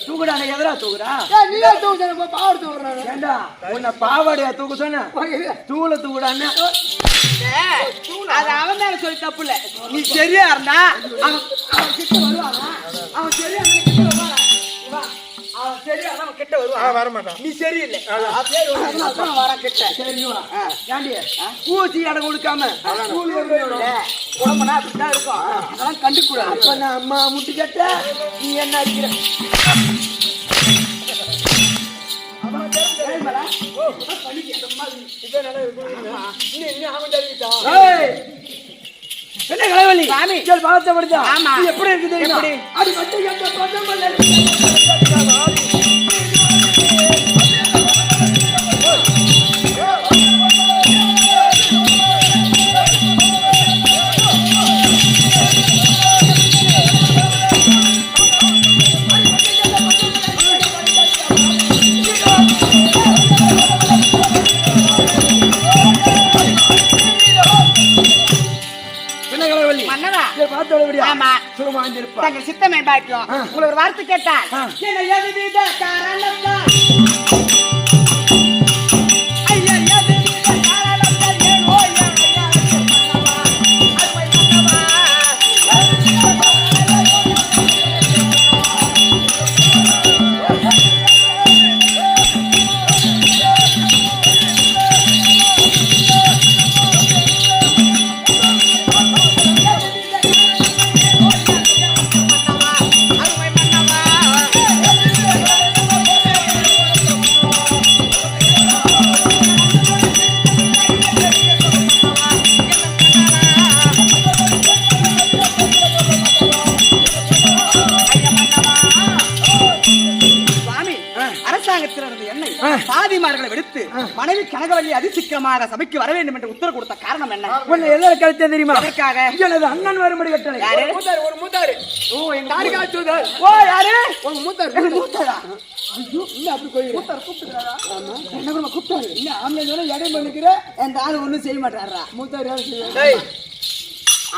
தூக்குடா எதிரா தூக்குறா நீயா தூக்கு பாவட தூக்குறாங்க ஏண்டா உன்னை பாவாடையா தூக்க சொன்ன தூள தூக்குடான்னு அது அவன் மேல சொல்லி தப்பு இல்ல நீ சரியா இருந்தா அவன் கிட்ட வருவானா அவன் சரியா கிட்ட வருவானா அவன் சரியா அவன் கிட்ட வருவான் வர மாட்டான் நீ சரியில்லை அப்படியே வர கிட்ட சரிவா ஏண்டி பூச்சி இடம் கொடுக்காம ஸ்கூல் உடம்புனா அப்படிதான் இருக்கும் அதெல்லாம் கண்டுக்கூடாது அப்ப நான் அம்மா முட்டி கட்ட நீ என்ன அடிக்கிற என்ன கலைவலி பாகத்தப்படுத்தா எப்படி இருக்கு தெரியுமா அது மட்டும் சித்தமே பாக்கியம் உங்களுக்கு ஒரு வார்த்தை கேட்டால் சாதிமார்களை விடுத்து மனைவி கனகவல்லி அதிசீக்கிரமாக சபைக்கு வர வேண்டும் என்று உத்தரவு கொடுத்த காரணம் என்ன? உன்னை எல்லாரும் கருத்து தெரியுமா? அதற்காக எனது அண்ணன் வரும்படி கட்டளை. யாரு? ஒரு மூத்தாரு. ஓ எங்க தாரிகா சொல்றார். ஓ யாரு? உங்க மூத்தாரு. மூத்தாரா? ஐயோ இல்ல அப்படி கோயில். மூத்தார் கூப்பிடுறாரா? ஆமா. என்ன கூட கூப்பிட்டாரு. இல்ல ஆம்பளை சொன்னா எடை பண்ணிக்கிற அந்த ஆளு ஒண்ணும் செய்ய மாட்டாரா? மூத்தார் யாரு செய்வாங்க?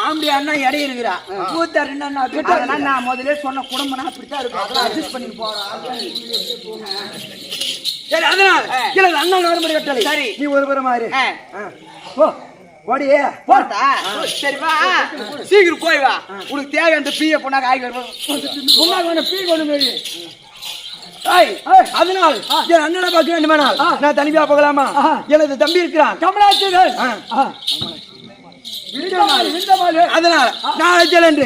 ஆம்பளை அண்ணா எடை இருக்கிறா. மூத்தார் என்ன அதெல்லாம் நான் முதல்ல சொன்ன குடும்பம்னா அப்படித்தான் இருக்கும். அதெல்லாம் அட்ஜஸ்ட் பண்ணி போறோம். சரி அதனால எனது அண்ணன் வரும்படி கட்டளை. சரி நீ ஒரு புறமாரு. ஓ ஓடியே போட்டா சரி வா சீக்கிரம் போய் வா. உனக்கு தேவையான பீய பொண்ணா காய் பொண்ணா பீ கொண்டு அதனால் என் அண்ணனை பார்க்க வேண்டுமானால் நான் தனிமையா போகலாமா? எனது தம்பி இருக்கிறான் கமலாட்சன். அதனால் நான் சென்று